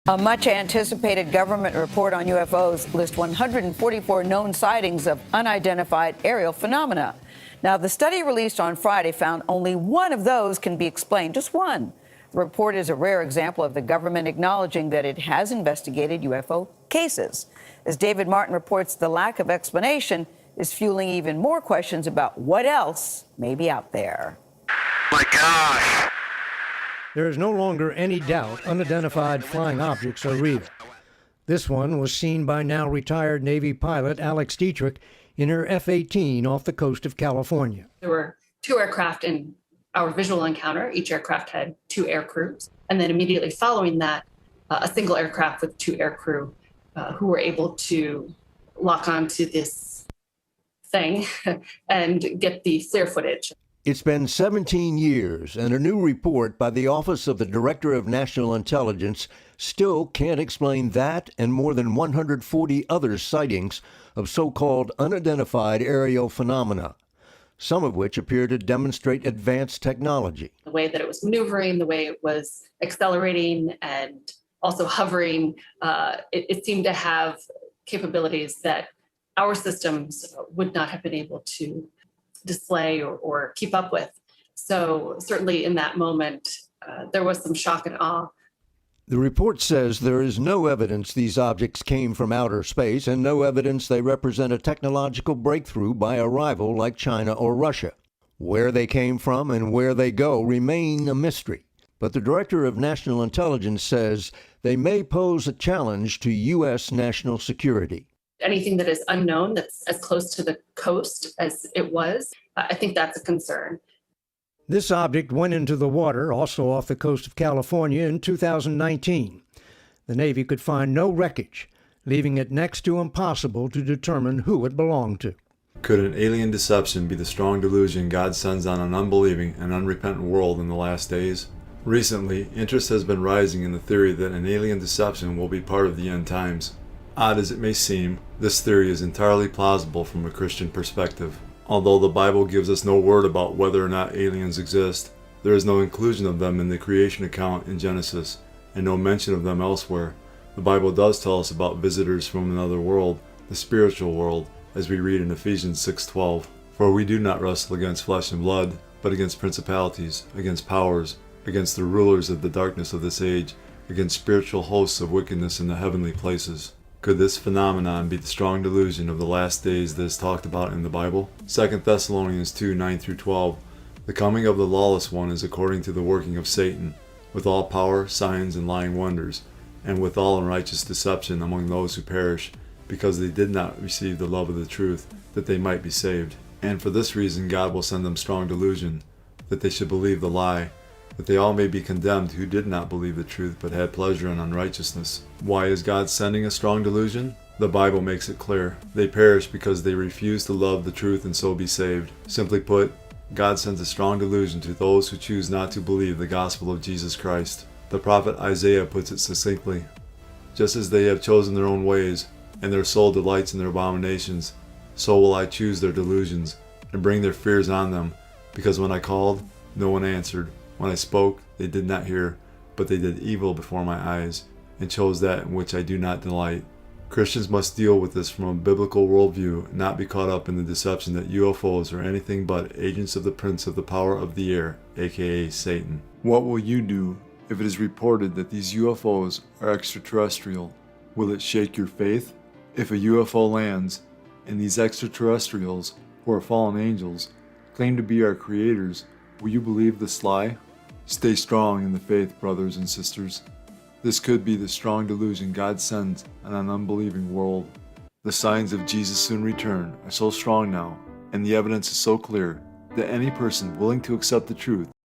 A much-anticipated government report on UFOs lists 144 known sightings of unidentified aerial phenomena. Now, the study released on Friday found only one of those can be explained, just one. The report is a rare example of the government acknowledging that it has investigated UFO cases. As David Martin reports, the lack of explanation is fueling even more questions about what else may be out there. My gosh! There is no longer any doubt unidentified flying objects are real. This one was seen by now retired Navy pilot Alex Dietrich in her F-18 off the coast of California. There were 2 aircraft in our visual encounter. Each aircraft had 2 air crews. And then immediately following that, a single aircraft with 2 air crew who were able to lock onto this thing and get the FLIR footage. It's been 17 years, and a new report by the Office of the Director of National Intelligence still can't explain that and more than 140 other sightings of so-called unidentified aerial phenomena, some of which appear to demonstrate advanced technology. The way that it was maneuvering, the way it was accelerating and also hovering, it seemed to have capabilities that our systems would not have been able to display or keep up with. So certainly in that moment, there was some shock and awe. The report says there is no evidence these objects came from outer space and no evidence they represent a technological breakthrough by a rival like China or Russia. Where they came from and where they go remain a mystery. But the Director of National Intelligence says they may pose a challenge to U.S. national security. Anything that is unknown, that's as close to the coast as it was, I think that's a concern. This object went into the water, also off the coast of California, in 2019. The Navy could find no wreckage, leaving it next to impossible to determine who it belonged to. Could an alien deception be the strong delusion God sends on an unbelieving and unrepentant world in the last days? Recently, interest has been rising in the theory that an alien deception will be part of the end times. Odd as it may seem, this theory is entirely plausible from a Christian perspective. Although the Bible gives us no word about whether or not aliens exist, there is no inclusion of them in the creation account in Genesis, and no mention of them elsewhere. The Bible does tell us about visitors from another world, the spiritual world, as we read in Ephesians 6:12. For we do not wrestle against flesh and blood, but against principalities, against powers, against the rulers of the darkness of this age, against spiritual hosts of wickedness in the heavenly places. Could this phenomenon be the strong delusion of the last days that is talked about in the Bible? 2 Thessalonians 2:9-12. The coming of the lawless one is according to the working of Satan, with all power, signs, and lying wonders, and with all unrighteous deception among those who perish, because they did not receive the love of the truth, that they might be saved. And for this reason God will send them strong delusion, that they should believe the lie, that they all may be condemned who did not believe the truth but had pleasure in unrighteousness. Why is God sending a strong delusion? The Bible makes it clear. They perish because they refuse to love the truth and so be saved. Simply put, God sends a strong delusion to those who choose not to believe the gospel of Jesus Christ. The prophet Isaiah puts it succinctly. Just as they have chosen their own ways, and their soul delights in their abominations, so will I choose their delusions, and bring their fears on them, because when I called, no one answered. When I spoke, they did not hear, but they did evil before my eyes, and chose that in which I do not delight. Christians must deal with this from a biblical worldview, and not be caught up in the deception that UFOs are anything but agents of the prince of the power of the air, aka Satan. What will you do if it is reported that these UFOs are extraterrestrial? Will it shake your faith? If a UFO lands, and these extraterrestrials, who are fallen angels, claim to be our creators, will you believe this lie? Stay strong in the faith, brothers and sisters. This could be the strong delusion God sends on an unbelieving world. The signs of Jesus' soon return are so strong now, and the evidence is so clear, that any person willing to accept the truth